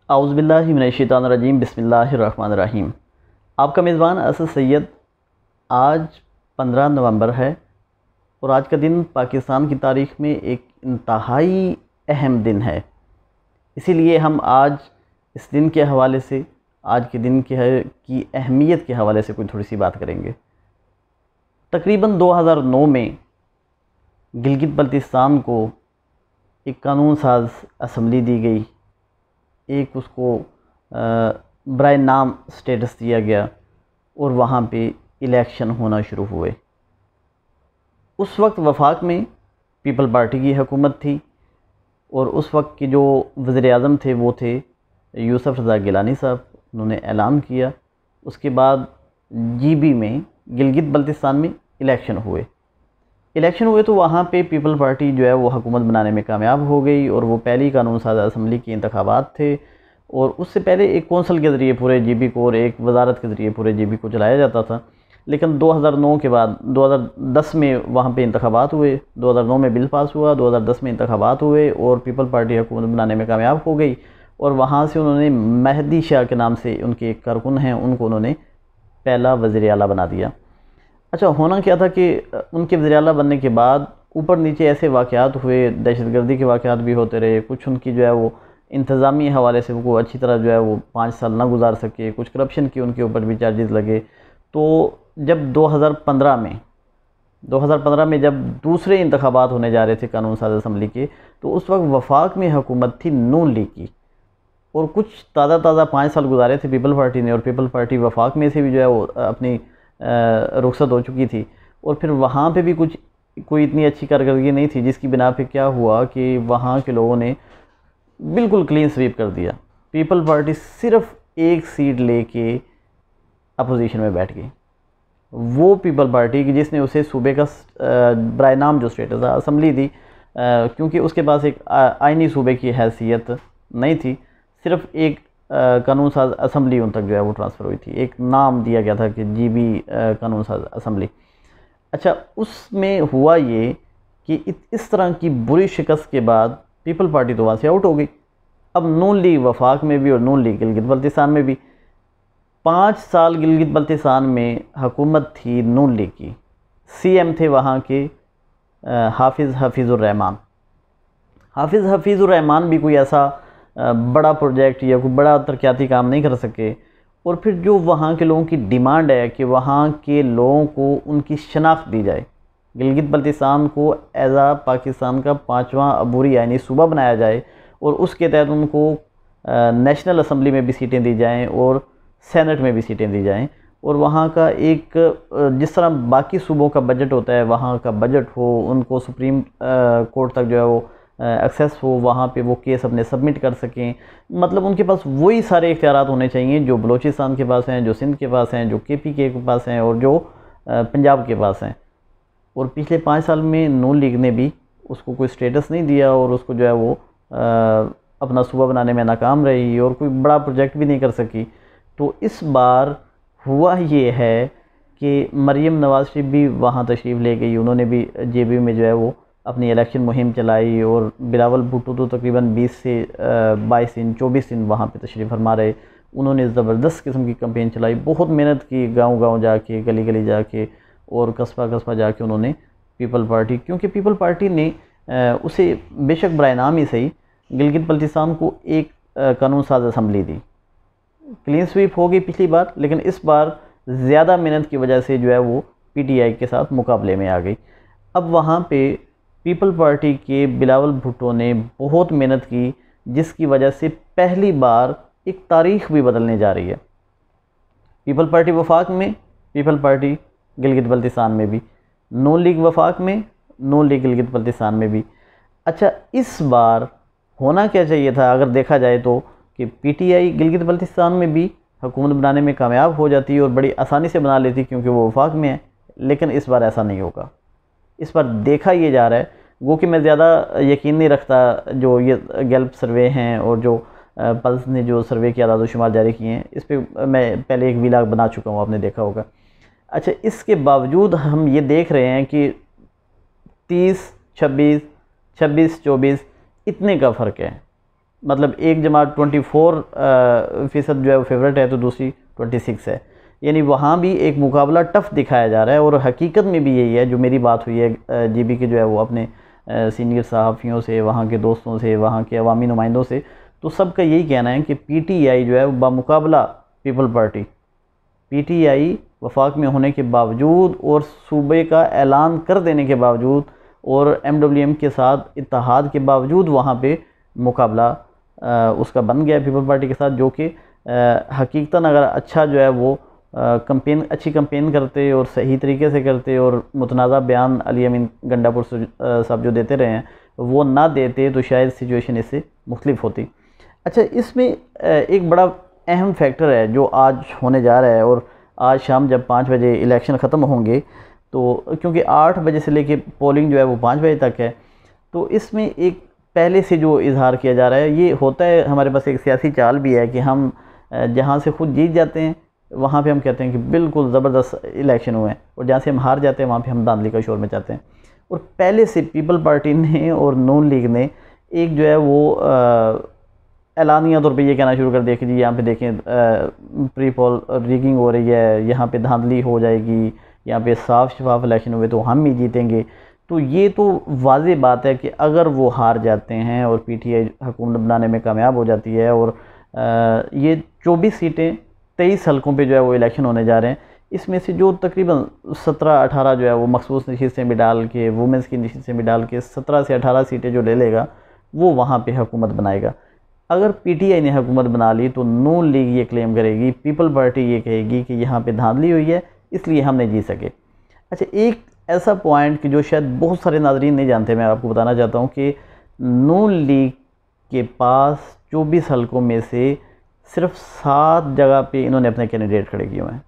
आउज़ुबिल्लाहि मिनश्शैतानिर्रजीम बिस्मिल्लाहिर्रहमानिर्रहीम। आपका मेज़बान असद सैयद। आज 15 नवंबर है और आज का दिन पाकिस्तान की तारीख़ में एक इंतहाई अहम दिन है। इसीलिए हम आज इस दिन के हवाले से, आज के दिन की अहमियत के हवाले से कोई थोड़ी सी बात करेंगे। तकरीबन 2009 में गिलगित बल्तिस्तान को एक कानून साज असम्बली दी गई, एक उसको बराए नाम स्टेटस दिया गया और वहाँ पे इलेक्शन होना शुरू हुए। उस वक्त वफाक में पीपल पार्टी की हुकूमत थी और उस वक्त के जो वज़ीर आज़म थे वो थे यूसुफ रज़ा गिलानी साहब। उन्होंने ऐलान किया। उसके बाद GB में गिलगित बल्तिस्तान में इलेक्शन हुए तो वहाँ पे पीपल पार्टी जो है वो हुकूमत बनाने में कामयाब हो गई और वो पहली कानून साज़ असम्बली के इंतखाबात थे। और उससे पहले एक कौंसल के ज़रिए पूरे GB को और एक वजारत के ज़रिए पूरे GB को चलाया जाता था। लेकिन 2009 के बाद 2010 में वहाँ पे इंतखाबात हुए। 2009 में बिल पास हुआ, 2010 में इंतखाबात हुए और पीपल पार्टी हुकूमत बनाने में कामयाब हो गई। और वहाँ से उन्होंने मेहदी शाह के नाम से उनके एक कारकुन हैं, उनको उन्होंने पहला वज़ीर आला बना दिया। अच्छा, होना क्या था कि उनके वज़ीर आला बनने के बाद ऊपर नीचे ऐसे वाक़यात हुए, दहशतगर्दी के वाक़यात भी होते रहे। कुछ उनकी जो है वो इंतज़ामी हवाले से वो अच्छी तरह जो है वो 5 साल ना गुजार सके, कुछ करप्शन की उनके ऊपर भी चार्जेस लगे। तो जब 2015 में जब दूसरे इंतखाबात होने जा रहे थे कानून साज़ असम्बली के, तो उस वक्त वफाक में हुकूमत थी नून लीग की और कुछ ताज़ा 5 साल गुजारे थे पीपल पार्टी ने। और पीपल पार्टी वफाक में से भी जो है वो अपनी रुखसत हो चुकी थी और फिर वहाँ पे भी कोई इतनी अच्छी कारकर्दगी नहीं थी, जिसकी बिना पे क्या हुआ कि वहाँ के लोगों ने बिल्कुल क्लीन स्वीप कर दिया। पीपल पार्टी सिर्फ एक सीट लेके अपोजिशन में बैठ गई। वो पीपल पार्टी की जिसने उसे सूबे का बराए नाम जो स्टेटस असम्बली दी, क्योंकि उसके पास एक आइनी सूबे की हैसियत नहीं थी, सिर्फ एक कानून साज असम्बली उन तक जो है वो ट्रांसफ़र हुई थी। एक नाम दिया गया था कि GB कानून साज असम्बली। अच्छा, उसमें हुआ ये कि इस तरह की बुरी शिकस्त के बाद पीपल पार्टी तो वहाँ से आउट हो गई। अब नून लीग वफाक में भी और नून लीग गिलगित बल्तिस्तान में भी 5 साल गिलगित बल्तिस्तान में हुकूमत थी नून लीग की। CM थे वहाँ के हाफिज़ हफ़ीज़ुर रहमान भी कोई ऐसा बड़ा प्रोजेक्ट या कोई बड़ा तरक्याती काम नहीं कर सके। और फिर जो वहाँ के लोगों की डिमांड है कि वहाँ के लोगों को उनकी शनाख्त दी जाए, गिलगित बल्तिस्तान को एज़ पाकिस्तान का 5वां अबूरी आइनी सूबा बनाया जाए और उसके तहत उनको नेशनल असम्बली में भी सीटें दी जाएं और सेनेट में भी सीटें दी जाएं। और वहाँ का एक जिस तरह बाकी सूबों का बजट होता है वहाँ का बजट हो, उनको सुप्रीम कोर्ट तक जो है वो एक्सेस हो, वहाँ पे वो केस अपने सबमिट कर सकें। मतलब उनके पास वही सारे इख्तियारात होने चाहिए जो बलूचिस्तान के पास हैं, जो सिंध के पास हैं, जो KPK के पास हैं और जो पंजाब के पास हैं। और पिछले 5 साल में नून लीग ने भी उसको कोई स्टेटस नहीं दिया और उसको जो है वो अपना सूबा बनाने में नाकाम रही और कोई बड़ा प्रोजेक्ट भी नहीं कर सकी। तो इस बार हुआ ये है कि मरीम नवाज़ शरीफ भी वहाँ तशरीफ़ ले गई। उन्होंने भी JB में जो है वो अपनी इलेक्शन मुहिम चलाई और बिलावल भुट्टो तो तकरीबन 20 से 22 दिन 24 दिन वहाँ पे तशरीफ़ फरमा रहे। उन्होंने ज़बरदस्त किस्म की कैंपेन चलाई, बहुत मेहनत की, गांव-गांव जाके, गली-गली जाके और कस्बा जाके उन्होंने पीपल पार्टी, क्योंकि पीपल पार्टी ने उसे बेशक बराए नाम ही सही गिलगित बल्तिस्तान को एक कानून साज असम्बली दी। क्लीन स्वीप हो गई पिछली बार, लेकिन इस बार ज़्यादा मेहनत की वजह से जो है वो PTI के साथ मुकाबले में आ गई। अब वहाँ पे पीपल पार्टी के बिलावल भुट्टो ने बहुत मेहनत की, जिसकी वजह से पहली बार एक तारीख़ भी बदलने जा रही है। पीपल पार्टी वफाक में, पीपल पार्टी गिलगित बल्तिस्तान में भी, नून लीग वफाक में, नून लीग गिलगित बल्तिस्तान में भी। अच्छा, इस बार होना क्या चाहिए था अगर देखा जाए तो कि PTI गिलगित बल्तिस्तान में भी हुकूमत बनाने में कामयाब हो जाती और बड़ी आसानी से बना लेती, क्योंकि वो वफाक में है। लेकिन इस बार ऐसा नहीं होगा। इस बार देखा ये जा रहा है, वो कि मैं ज़्यादा यकीन नहीं रखता जो ये गैल्प सर्वे हैं और जो पल्स ने जो सर्वे की आदाद शुमार जारी किए हैं, इस पर मैं पहले एक व्लॉग बना चुका हूँ, आपने देखा होगा। अच्छा, इसके बावजूद हम ये देख रहे हैं कि 30, 26, 24 इतने का फ़र्क है। मतलब एक जमात 24% जो है वो फेवरेट है तो दूसरी 26 है, यानी वहाँ भी एक मुकाबला टफ़ दिखाया जा रहा है। और हकीकत में भी यही है, जो मेरी बात हुई है जीबी के जो है वो अपने सीनियर सहाफ़ियों से, वहाँ के दोस्तों से, वहाँ के अवामी नुमाइंदों से, तो सबका यही कहना है कि पीटीआई जो है वो बामुकाबला पीपल पार्टी, पीटीआई वफाक में होने के बावजूद और सूबे का ऐलान कर देने के बावजूद और एमडब्ल्यूएम के साथ इत्तेहाद के बावजूद वहाँ पे मुकाबला उसका बन गया पीपल पार्टी के साथ, जो कि हकीकतन अगर अच्छा जो है वो अच्छी कंपेन करते और सही तरीके से करते और मुतनाज़ा बयान अली अमीन गंडापुर साहब जो देते रहे हैं वो ना देते तो शायद सिचुएशन इससे मुख्तलिफ होती। अच्छा, इसमें एक बड़ा अहम फैक्टर है जो आज होने जा रहा है, और आज शाम जब 5 बजे इलेक्शन ख़त्म होंगे, तो क्योंकि 8 बजे से लेके पोलिंग जो है वो 5 बजे तक है, तो इसमें एक पहले से जो इजहार किया जा रहा है, ये होता है हमारे पास एक सियासी चाल भी है कि हम जहाँ से ख़ुद जीत जाते हैं वहाँ पे हम कहते हैं कि बिल्कुल ज़बरदस्त इलेक्शन हुए हैं, और जहाँ से हम हार जाते हैं वहाँ पे हम धांधली का शोर मचाते हैं। और पहले से पीपल पार्टी ने और नून लीग ने एक जो है वो एलानिया तौर पे ये कहना शुरू कर दिया कि जी यहाँ पे देखें प्री पोल रिगिंग हो रही है, यहाँ पे धांधली हो जाएगी, यहाँ पे साफ शफाफ इलेक्शन हुए तो हम ही जीतेंगे। तो ये तो वाज़ेह बात है कि अगर वो हार जाते हैं और पीटीआई हुकूमत बनाने में कामयाब हो जाती है, और ये 24 सीटें 23 हलकों पे जो है वो इलेक्शन होने जा रहे हैं, इसमें से जो तकरीबन 17-18 जो है वो मखसूस नशिस्तें भी डाल के, वुमेंस की नशिस्तें भी डाल के 17 से 18 सीटें जो ले लेगा वो वहाँ पे हुकूमत बनाएगा। अगर पीटीआई ने हुकूमत बना ली तो नून लीग ये क्लेम करेगी, पीपल पार्टी ये कहेगी कि यहाँ पे धांधली हुई है इसलिए हम नहीं जीत सके। अच्छा, एक ऐसा पॉइंट कि जो शायद बहुत सारे नाज़रीन नहीं जानते, मैं आपको बताना चाहता हूँ कि नून लीग के पास 24 हलकों में से सिर्फ 7 जगह पे इन्होंने अपने कैंडिडेट खड़े किए हुए हैं।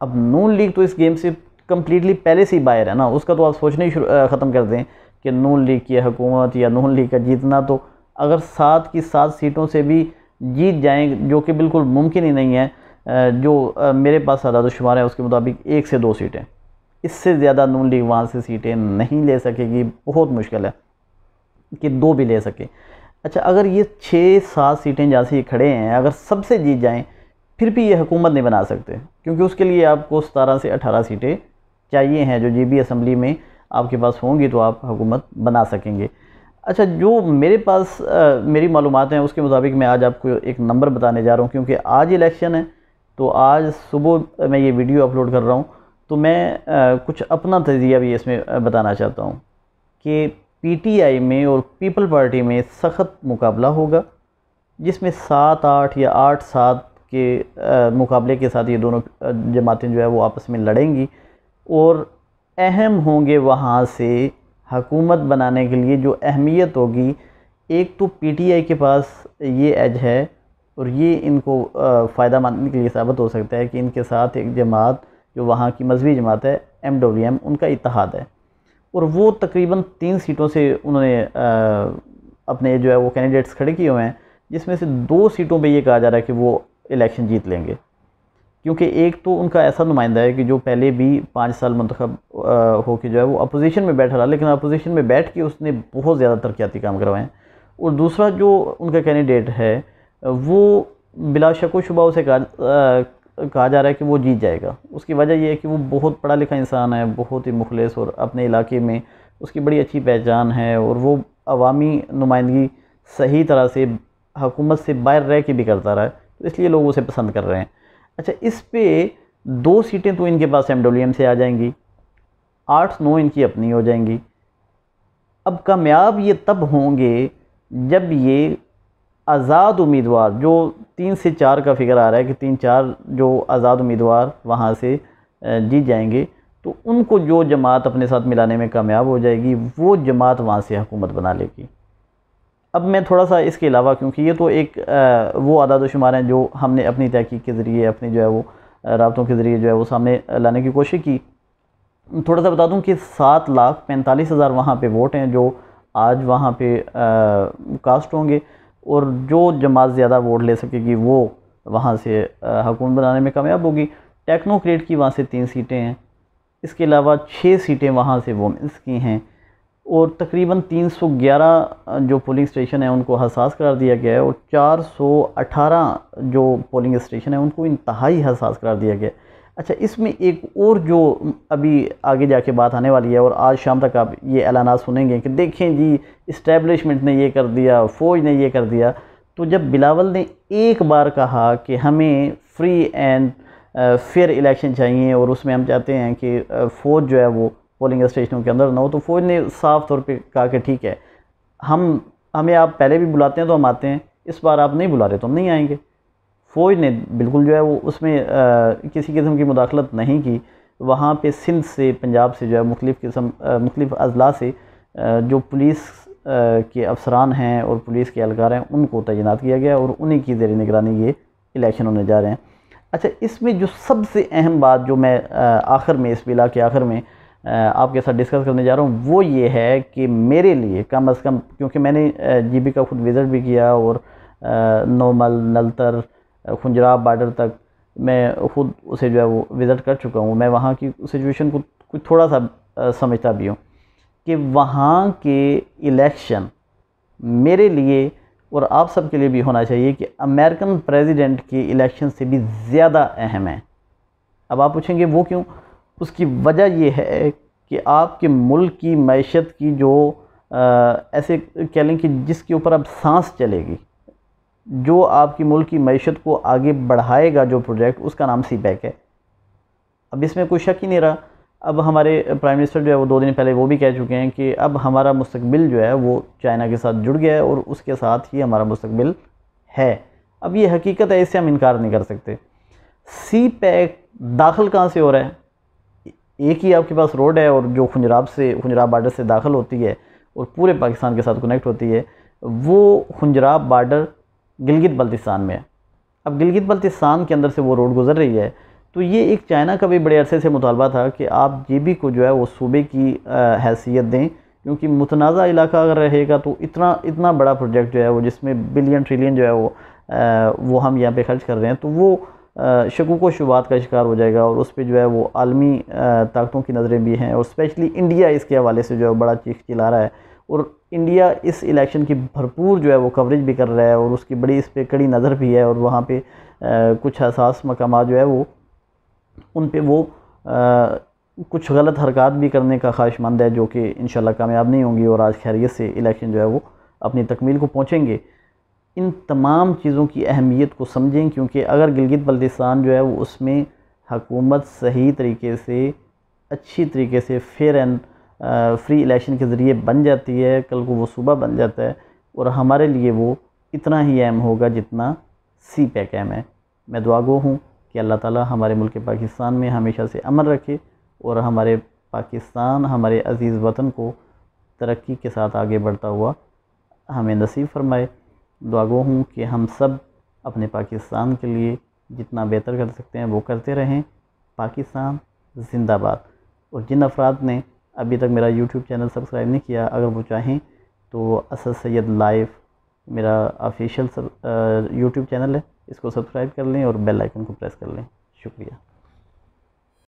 अब नून लीग तो इस गेम से कम्प्लीटली पहले से ही बाहर है ना, उसका तो आप सोचना ही ख़त्म कर दें कि नून लीग की हुकूमत या नून लीग का जीतना, तो अगर 7 की 7 सीटों से भी जीत जाएं, जो कि बिल्कुल मुमकिन ही नहीं है, जो मेरे पास आदाद-ओ-शुमार है उसके मुताबिक 1 से 2 सीटें, इससे ज़्यादा नून लीग वहाँ से सीटें नहीं ले सकेगी, बहुत मुश्किल है कि 2 भी ले सके। अच्छा, अगर ये 6-7 सीटें जहाँ से ये खड़े हैं अगर सबसे जीत जाएं फिर भी ये हुकूमत नहीं बना सकते, क्योंकि उसके लिए आपको 17 से 18 सीटें चाहिए हैं जो जीबी असम्बली में आपके पास होंगी तो आप हुकूमत बना सकेंगे। अच्छा, जो मेरे पास मेरी मालूमात हैं उसके मुताबिक मैं आज आपको एक नंबर बताने जा रहा हूँ, क्योंकि आज इलेक्शन है तो आज सुबह मैं ये वीडियो अपलोड कर रहा हूँ, तो मैं कुछ अपना तजिया भी इसमें बताना चाहता हूँ कि पीटीआई में और पीपल पार्टी में सख्त मुकाबला होगा, जिसमें 7-8 या 8-7 के मुकाबले के साथ ये दोनों जमातें जो है वो आपस में लड़ेंगी, और अहम होंगे वहाँ से हुकूमत बनाने के लिए जो अहमियत होगी। एक तो पीटीआई के पास ये एज है, और ये इनको फ़ायदा मानने के लिए साबित हो सकता है कि इनके साथ एक जमात जो वहाँ की मजहबी जमात है एमडब्ल्यूएम, उनका इत्तेहाद है, और वो तकरीबन 3 सीटों से उन्होंने अपने जो है वो कैंडिडेट्स खड़े किए हुए हैं, जिसमें से 2 सीटों पे ये कहा जा रहा है कि वो इलेक्शन जीत लेंगे, क्योंकि एक तो उनका ऐसा नुमाइंदा है कि जो पहले भी 5 साल मुंतखब हो के जो है वो अपोजिशन में बैठा रहा, लेकिन अपोजिशन में बैठ के उसने बहुत ज़्यादा तरक्याती काम करवाए हैं। और दूसरा जो उनका कैंडिडेट है वो बिला शक व शुबा उसे कहा जा रहा है कि वो जीत जाएगा। उसकी वजह यह है कि वो बहुत पढ़ा लिखा इंसान है, बहुत ही मुखलिस, और अपने इलाके में उसकी बड़ी अच्छी पहचान है, और वो अवामी नुमाइंदगी सही तरह से हुकूमत से बाहर रह के भी करता रहा है, तो इसलिए लोग उसे पसंद कर रहे हैं। अच्छा, इस पे 2 सीटें तो इनके पास एमडब्ल्यूएम से आ जाएंगी, 8-9 इनकी अपनी हो जाएंगी। अब कामयाब ये तब होंगे जब ये आज़ाद उम्मीदवार, जो 3 से 4 का फिगर आ रहा है कि 3-4 जो आज़ाद उम्मीदवार वहाँ से जीत जाएंगे, तो उनको जो जमात अपने साथ मिलाने में कामयाब हो जाएगी वो जमात वहाँ से हुकूमत बना लेगी। अब मैं थोड़ा सा इसके अलावा, क्योंकि ये तो एक वो आदाद-ओ-शुमार हैं जो हमने अपनी तहकीक के ज़रिए, अपनी जो है वो राब्तों के ज़रिए जो है वो सामने लाने की कोशिश की, थोड़ा सा बता दूं कि 7,45,000 वहाँ पे वोट हैं जो आज वहाँ पे कास्ट होंगे, और जो जमात ज़्यादा वोट ले सकेगी वो वहाँ से हुकूमत बनाने में कामयाब होगी। टेक्नोक्रेट की वहाँ से 3 सीटें हैं, इसके अलावा 6 सीटें वहाँ से वोमेंस की हैं, और तकरीबन 311 जो पोलिंग स्टेशन है उनको हसास करार दिया गया है और 418 जो पोलिंग स्टेशन है उनको इंतहाई हसास करार दिया गया है। अच्छा, इसमें एक और जो अभी आगे जाके बात आने वाली है और आज शाम तक आप ये ऐलानात सुनेंगे कि देखें जी इस्टेब्लिशमेंट ने ये कर दिया, फ़ौज ने ये कर दिया। तो जब बिलावल ने एक बार कहा कि हमें फ्री एंड फेयर इलेक्शन चाहिए और उसमें हम चाहते हैं कि फ़ौज जो है वो पोलिंग स्टेशनों के अंदर ना हो, तो फ़ौज ने साफ़ तौर पे कहा कि ठीक है, हमें आप पहले भी बुलाते हैं तो हम आते हैं, इस बार आप नहीं बुला रहे तो हम नहीं आएंगे। फ़ौज ने बिल्कुल जो है वो उसमें किसी किस्म की मुदाखलत नहीं की। वहाँ पे सिंध से, पंजाब से जो है मुख्तलिफ़ अज़ला से जो पुलिस के अफसरान हैं और पुलिस के एहलकार हैं उनको तैनात किया गया और उन्हीं की ज़ेर निगरानी ये इलेक्शन होने जा रहे हैं। अच्छा, इसमें जो सबसे अहम बात जो मैं आखिर में, इस बिला के आखिर में आपके साथ डिस्कस करने जा रहा हूँ वो ये है कि मेरे लिए कम अज़ कम, क्योंकि मैंने GB का खुद विज़िट भी किया और नोमल, नलतर, खुंजराब बॉर्डर तक मैं ख़ुद उसे जो है वो विज़िट कर चुका हूँ। मैं वहाँ की सिचुएशन को कुछ थोड़ा सा समझता भी हूँ कि वहाँ के इलेक्शन मेरे लिए और आप सब के लिए भी होना चाहिए कि अमेरिकन प्रेसिडेंट के इलेक्शन से भी ज़्यादा अहम है। अब आप पूछेंगे वो क्यों? उसकी वजह ये है कि आपके मुल्क की मैशत की जो ऐसे कह लें कि जिसके ऊपर अब सांस चलेगी, जो आपकी मुल्क की मैशत को आगे बढ़ाएगा जो प्रोजेक्ट, उसका नाम CPEC है। अब इसमें कोई शक ही नहीं रहा। अब हमारे प्राइम मिनिस्टर जो है वो 2 दिन पहले वो भी कह चुके हैं कि अब हमारा मुस्तकबिल जो है वो चाइना के साथ जुड़ गया है और उसके साथ ही हमारा मुस्तकबिल है। अब ये हकीकत है, इससे हम इनकार नहीं कर सकते। CPEC दाखिल कहाँ से हो रहा है? एक ही आपके पास रोड है और जो खुंजराब बॉर्डर से दाखिल होती है और पूरे पाकिस्तान के साथ कनेक्ट होती है, वो खुंजराब बॉर्डर गिलगित बल्तिस्तान में है। अब गिलगित बल्तिस्तान के अंदर से वो रोड गुजर रही है। तो ये एक चाइना का भी बड़े अरसे से मुतालबा था कि आप GB को जो है वो सूबे की हैसियत दें, क्योंकि मुतनाज़ा इलाका अगर रहेगा तो इतना बड़ा प्रोजेक्ट जो है वो जिसमें बिलियन ट्रिलियन जो है वो हम यहाँ पे खर्च कर रहे हैं, तो वो शकूक व शुबात का शिकार हो जाएगा और उस पर जो है वो आलमी ताकतों की नज़रें भी हैं और स्पेशली इंडिया इसके हवाले से जो है बड़ा चीख चिल्ला रहा है और इंडिया इस इलेक्शन की भरपूर जो है वो कवरेज भी कर रहा है और उसकी बड़ी इस पर कड़ी नज़र भी है और वहाँ पे कुछ हसास मकामात जो है वो उन पे वो कुछ गलत हरकत भी करने का ख्वाहिशमंद है, जो कि इंशाल्लाह कामयाब नहीं होंगी और आज खैरियत से इलेक्शन जो है वो अपनी तकमील को पहुँचेंगे। इन तमाम चीज़ों की अहमियत को समझें, क्योंकि अगर गिलगित बल्तिस्तान जो है वो उसमें हुकूमत सही तरीके से, अच्छी तरीके से फेयर एंड फ्री इलेक्शन के ज़रिए बन जाती है, कल को वो सूबा बन जाता है और हमारे लिए वो इतना ही अहम होगा जितना CPEC अहम है। मैं दुआगो हूँ कि अल्लाह ताला हमारे मुल्क पाकिस्तान में हमेशा से अमन रखे और हमारे पाकिस्तान, हमारे अज़ीज़ वतन को तरक्की के साथ आगे बढ़ता हुआ हमें नसीब फरमाए। दुआगो हूँ कि हम सब अपने पाकिस्तान के लिए जितना बेहतर कर सकते हैं वो करते रहें। पाकिस्तान ज़िंदाबाद। और जिन अफराद ने अभी तक मेरा YouTube चैनल सब्सक्राइब नहीं किया, अगर वो चाहें तो असद सैयद लाइव मेरा ऑफिशियल YouTube चैनल है, इसको सब्सक्राइब कर लें और बेल आइकन को प्रेस कर लें। शुक्रिया।